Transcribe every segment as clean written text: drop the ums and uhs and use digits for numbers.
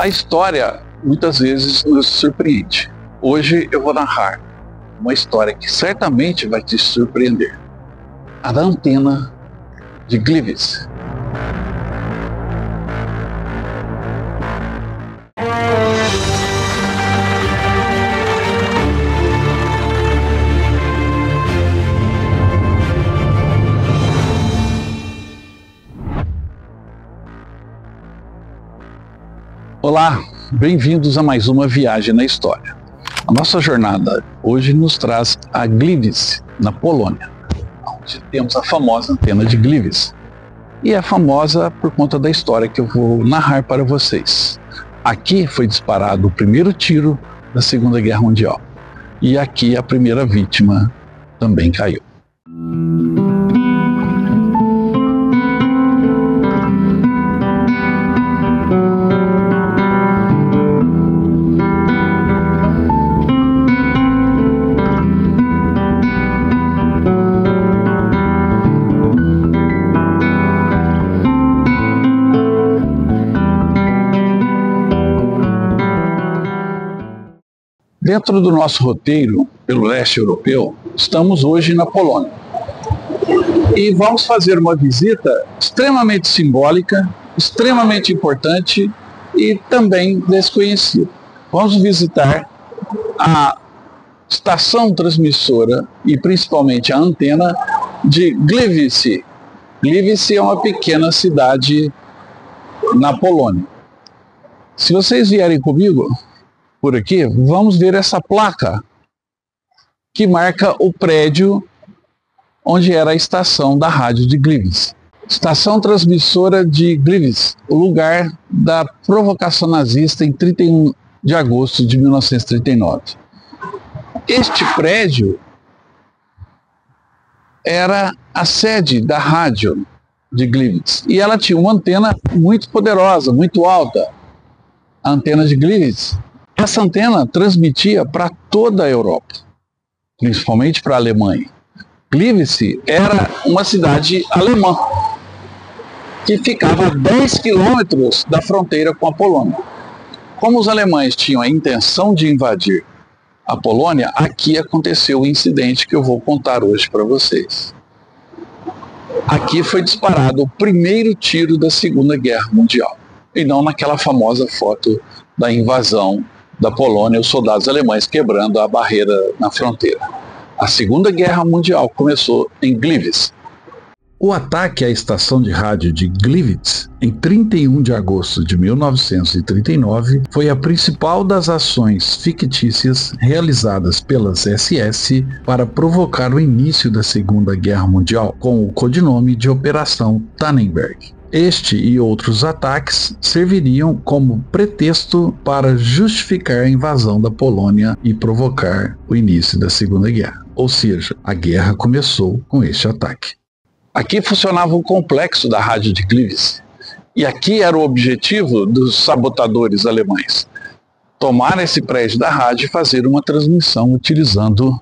A história muitas vezes nos surpreende. Hoje eu vou narrar uma história que certamente vai te surpreender. A da antena de Gliwice. Olá, bem-vindos a mais uma viagem na história. A nossa jornada hoje nos traz a Gliwice, na Polônia, onde temos a famosa antena de Gliwice. E é famosa por conta da história que eu vou narrar para vocês. Aqui foi disparado o primeiro tiro da Segunda Guerra Mundial. E aqui a primeira vítima também caiu. Dentro do nosso roteiro pelo leste europeu, estamos hoje na Polônia. E vamos fazer uma visita extremamente simbólica, extremamente importante e também desconhecida. Vamos visitar a estação transmissora e principalmente a antena de Gliwice. Gliwice é uma pequena cidade na Polônia. Se vocês vierem comigo por aqui, vamos ver essa placa que marca o prédio onde era a estação da rádio de Gliwice. Estação transmissora de Gliwice, o lugar da provocação nazista em 31 de agosto de 1939. Este prédio era a sede da rádio de Gliwice e ela tinha uma antena muito poderosa, muito alta, a antena de Gliwice. Essa antena transmitia para toda a Europa, principalmente para a Alemanha. Gliwice era uma cidade alemã, que ficava a 10 quilômetros da fronteira com a Polônia. Como os alemães tinham a intenção de invadir a Polônia, aqui aconteceu o incidente que eu vou contar hoje para vocês. Aqui foi disparado o primeiro tiro da Segunda Guerra Mundial, e não naquela famosa foto da invasão da Polônia, os soldados alemães quebrando a barreira na fronteira. A Segunda Guerra Mundial começou em Gliwice. O ataque à estação de rádio de Gliwice, em 31 de agosto de 1939, foi a principal das ações fictícias realizadas pelas SS para provocar o início da Segunda Guerra Mundial, com o codinome de Operação Tannenberg. Este e outros ataques serviriam como pretexto para justificar a invasão da Polônia e provocar o início da Segunda Guerra. Ou seja, a guerra começou com este ataque. Aqui funcionava o complexo da rádio de Gliwice. E aqui era o objetivo dos sabotadores alemães: tomar esse prédio da rádio e fazer uma transmissão utilizando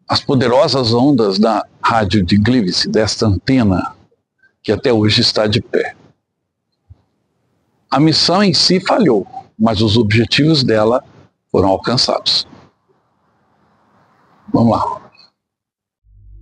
as poderosas ondas da rádio de Gliwice, desta antena que até hoje está de pé. A missão em si falhou, mas os objetivos dela foram alcançados. Vamos lá.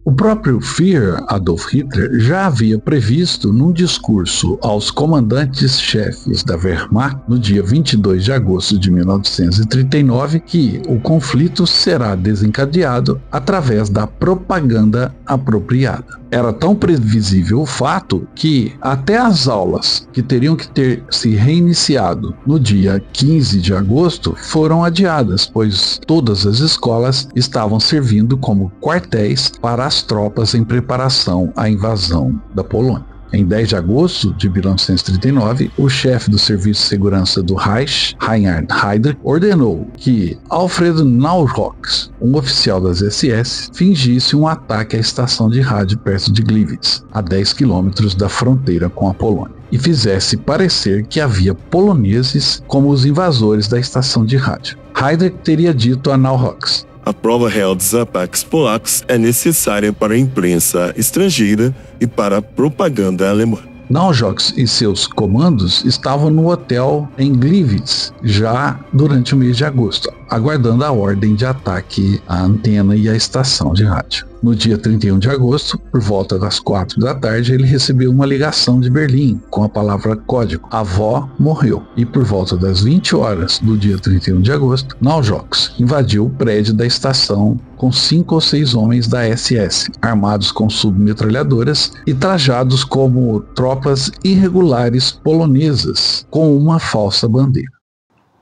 O próprio Führer Adolf Hitler já havia previsto num discurso aos comandantes-chefes da Wehrmacht no dia 22 de agosto de 1939 que o conflito será desencadeado através da propaganda apropriada. Era tão previsível o fato que até as aulas que teriam que ter se reiniciado no dia 15 de agosto foram adiadas, pois todas as escolas estavam servindo como quartéis para as tropas em preparação à invasão da Polônia. Em 10 de agosto de 1939, o chefe do Serviço de Segurança do Reich, Reinhard Heydrich, ordenou que Alfred Naurox, um oficial das SS, fingisse um ataque à estação de rádio perto de Gliwice, a 10 quilômetros da fronteira com a Polônia, e fizesse parecer que havia poloneses como os invasores da estação de rádio. Heydrich teria dito a Naurox: a prova real dos ataques polacos é necessária para a imprensa estrangeira e para a propaganda alemã. Naujokes e seus comandos estavam no hotel em Gliwice já durante o mês de agosto, aguardando a ordem de ataque à antena e à estação de rádio. No dia 31 de agosto, por volta das 4 da tarde, ele recebeu uma ligação de Berlim com a palavra código: "Avó morreu". E por volta das 20 horas do dia 31 de agosto, Naujokes invadiu o prédio da estação com 5 ou 6 homens da SS, armados com submetralhadoras e trajados como tropas irregulares polonesas, com uma falsa bandeira.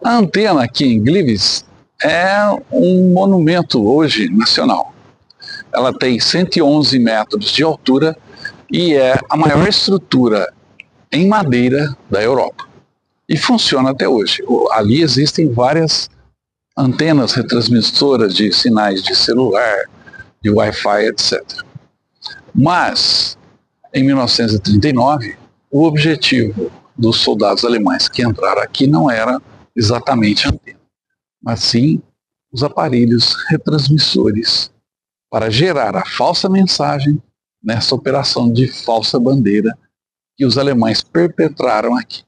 A antena aqui em Gliwice é um monumento hoje nacional. Ela tem 111 metros de altura e é a maior estrutura em madeira da Europa. E funciona até hoje. Ali existem várias antenas retransmissoras de sinais de celular, de Wi-Fi, etc. Mas, em 1939, o objetivo dos soldados alemães que entraram aqui não era exatamente a antena, mas sim os aparelhos retransmissores para gerar a falsa mensagem nessa operação de falsa bandeira que os alemães perpetraram aqui.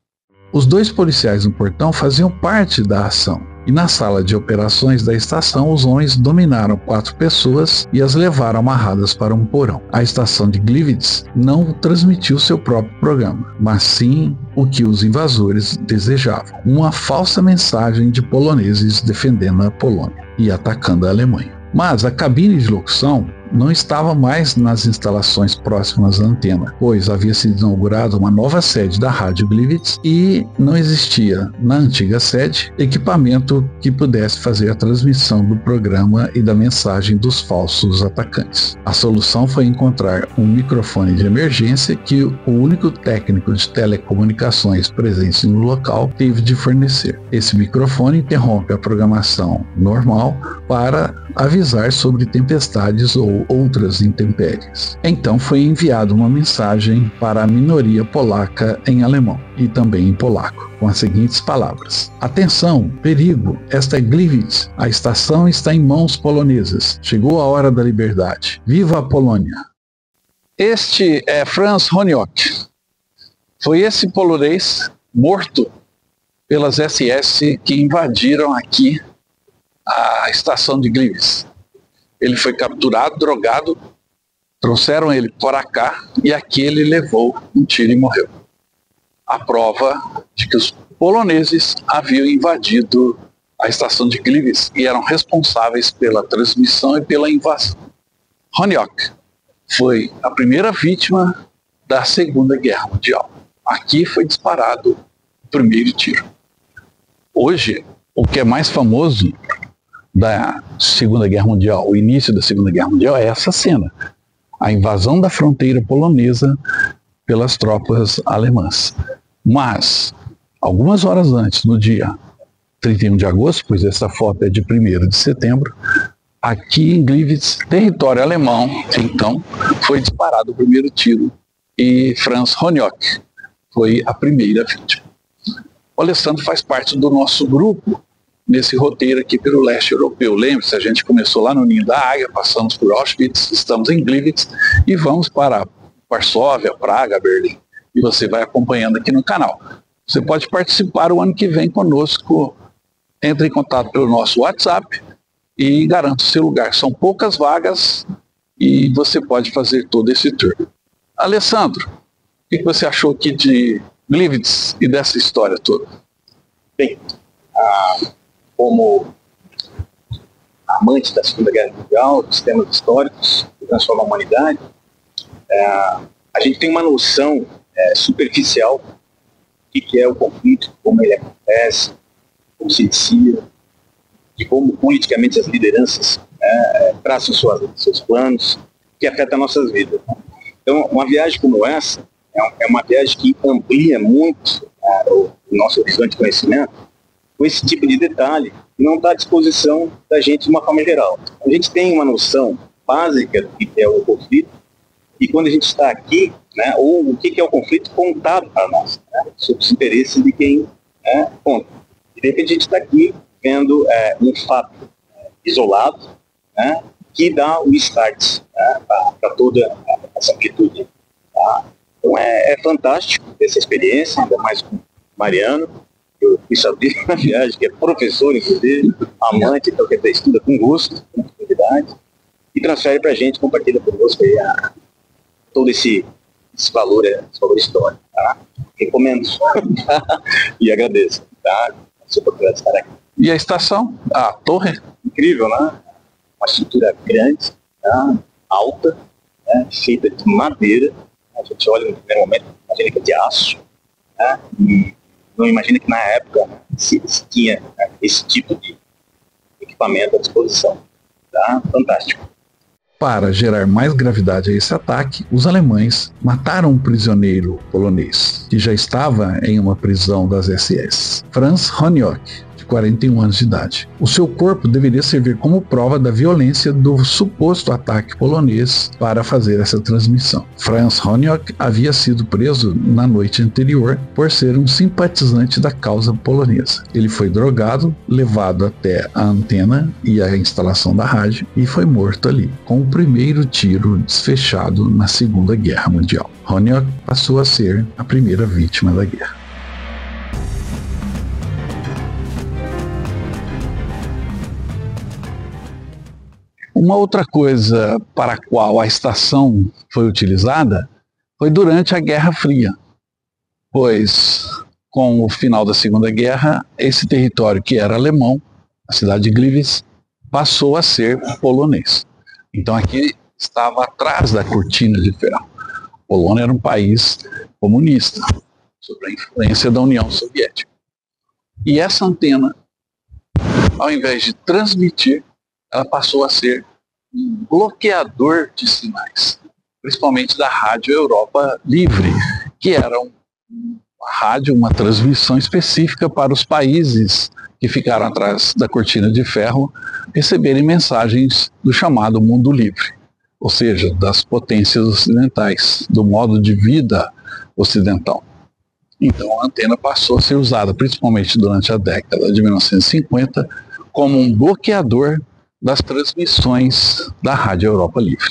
Os 2 policiais no portão faziam parte da ação, e na sala de operações da estação os homens dominaram 4 pessoas e as levaram amarradas para um porão. A estação de Gliwice não transmitiu seu próprio programa, mas sim o que os invasores desejavam: uma falsa mensagem de poloneses defendendo a Polônia e atacando a Alemanha. Mas a cabine de locução não estava mais nas instalações próximas à antena, pois havia sido inaugurada uma nova sede da Rádio Gliwice e não existia na antiga sede equipamento que pudesse fazer a transmissão do programa e da mensagem dos falsos atacantes. A solução foi encontrar um microfone de emergência que o único técnico de telecomunicações presente no local teve de fornecer. Esse microfone interrompe a programação normal para avisar sobre tempestades ou outras intempéries. Então foi enviada uma mensagem para a minoria polaca em alemão e também em polaco, com as seguintes palavras: "Atenção, perigo, esta é Gliwice, a estação está em mãos polonesas, chegou a hora da liberdade, viva a Polônia". Este é Franz Honiok. Foi esse polonês morto pelas SS que invadiram aqui a estação de Gliwice. Ele foi capturado, drogado, trouxeram ele para cá e aqui ele levou um tiro e morreu. A prova de que os poloneses haviam invadido a estação de Gliwice e eram responsáveis pela transmissão e pela invasão. Honiok foi a primeira vítima da Segunda Guerra Mundial. Aqui foi disparado o primeiro tiro. Hoje, o que é mais famoso da Segunda Guerra Mundial, o início da Segunda Guerra Mundial, é essa cena: a invasão da fronteira polonesa pelas tropas alemãs. Mas, algumas horas antes, no dia 31 de agosto, pois essa foto é de 1º de setembro, aqui em Gliwice, território alemão, então, foi disparado o primeiro tiro e Franz Honiok foi a primeira vítima. O Alessandro faz parte do nosso grupo nesse roteiro aqui pelo leste europeu. Lembre-se, a gente começou lá no Ninho da Águia, passamos por Auschwitz, estamos em Gliwice e vamos para Varsóvia, Praga, Berlim. E você vai acompanhando aqui no canal. Você pode participar o ano que vem conosco. Entre em contato pelo nosso WhatsApp e garanta o seu lugar. São poucas vagas e você pode fazer todo esse tour. Alessandro, o que você achou aqui de Gliwice e dessa história toda? Bem, como amante da Segunda Guerra Mundial, dos temas históricos que transformam a humanidade, a gente tem uma noção superficial do que é o conflito, como ele acontece, como se inicia, de como politicamente as lideranças traçam seus planos, que afetam nossas vidas. Então, uma viagem como essa é uma viagem que amplia muito o nosso horizonte de conhecimento, com esse tipo de detalhe, que não está à disposição da gente de uma forma geral. A gente tem uma noção básica do que é o conflito, e quando a gente está aqui, ou o que é o conflito contado para nós, sobre os interesses de quem conta. E de repente a gente está aqui vendo um fato isolado, que dá o start para toda essa amplitude. Tá? Então Então é fantástico essa experiência, ainda mais com o Mariano. Eu fui saber na viagem, que é professor, inclusive, amante, então quer dizer, estuda com gosto, com profundidade, e transfere para a gente, compartilha conosco aí todo esse valor histórico. Tá? Recomendo e agradeço. Tá? A oportunidade de estar aqui. E a estação? A torre? Incrível, né? Uma estrutura grande, tá? Alta, né? Feita de madeira. A gente olha no primeiro momento, imagina que é de aço, né? E não imagina que na época se tinha, né, esse tipo de equipamento à disposição. Tá? Fantástico. Para gerar mais gravidade a esse ataque, os alemães mataram um prisioneiro polonês, que já estava em uma prisão das SS, Franz Honiok, de 41 anos de idade. O seu corpo deveria servir como prova da violência do suposto ataque polonês para fazer essa transmissão. Franz Honiok havia sido preso na noite anterior por ser um simpatizante da causa polonesa. Ele foi drogado, levado até a antena e a instalação da rádio e foi morto ali, com o primeiro tiro desfechado na Segunda Guerra Mundial. Honiok passou a ser a primeira vítima da guerra. Uma outra coisa para a qual a estação foi utilizada foi durante a Guerra Fria, pois com o final da Segunda Guerra, esse território que era alemão, a cidade de Gliwice, passou a ser polonês. Então aqui estava atrás da cortina de ferro. A Polônia era um país comunista, sob a influência da União Soviética. E essa antena, ao invés de transmitir, ela passou a ser um bloqueador de sinais, principalmente da Rádio Europa Livre, que era uma rádio, uma transmissão específica para os países que ficaram atrás da cortina de ferro receberem mensagens do chamado mundo livre, ou seja, das potências ocidentais, do modo de vida ocidental. Então a antena passou a ser usada, principalmente durante a década de 1950, como um bloqueador das transmissões da Rádio Europa Livre.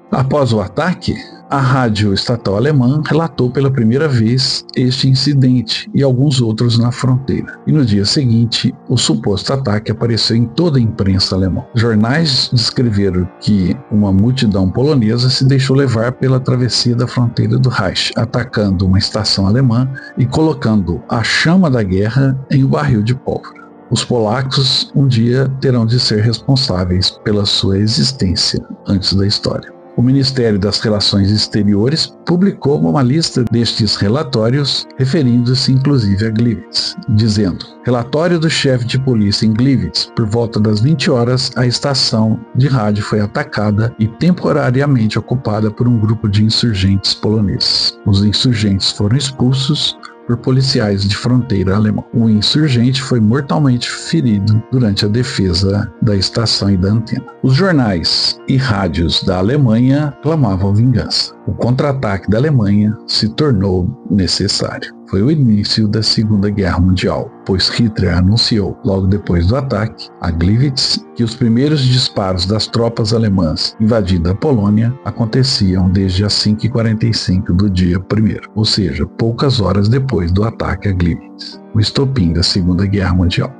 Após o ataque, a rádio estatal alemã relatou pela primeira vez este incidente e alguns outros na fronteira. E no dia seguinte, o suposto ataque apareceu em toda a imprensa alemã. Jornais descreveram que uma multidão polonesa se deixou levar pela travessia da fronteira do Reich, atacando uma estação alemã e colocando a chama da guerra em um barril de pólvora. Os polacos um dia terão de ser responsáveis pela sua existência antes da história. O Ministério das Relações Exteriores publicou uma lista destes relatórios, referindo-se inclusive a Gliwice, dizendo: relatório do chefe de polícia em Gliwice, por volta das 20 horas, a estação de rádio foi atacada e temporariamente ocupada por um grupo de insurgentes poloneses. Os insurgentes foram expulsos por policiais de fronteira alemão. O insurgente foi mortalmente ferido durante a defesa da estação e da antena. Os jornais e rádios da Alemanha clamavam vingança. O contra-ataque da Alemanha se tornou necessário. Foi o início da Segunda Guerra Mundial, pois Hitler anunciou, logo depois do ataque a Gliwice, que os primeiros disparos das tropas alemãs invadindo a Polônia aconteciam desde as 5h45 do dia 1º, ou seja, poucas horas depois do ataque a Gliwice, o estopim da Segunda Guerra Mundial.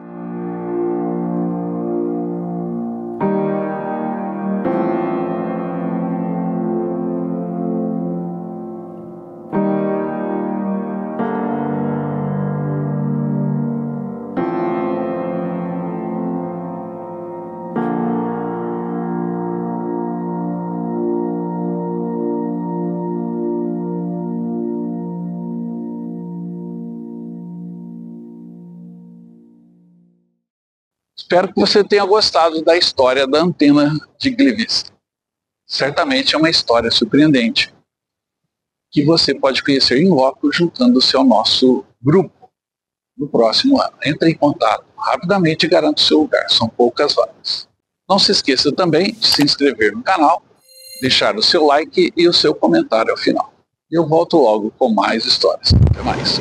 Espero que você tenha gostado da história da antena de Gliwice. Certamente é uma história surpreendente, que você pode conhecer em loco juntando-se ao nosso grupo no próximo ano. Entre em contato rapidamente e garanta o seu lugar, são poucas vagas. Não se esqueça também de se inscrever no canal, deixar o seu like e o seu comentário ao final. Eu volto logo com mais histórias. Até mais.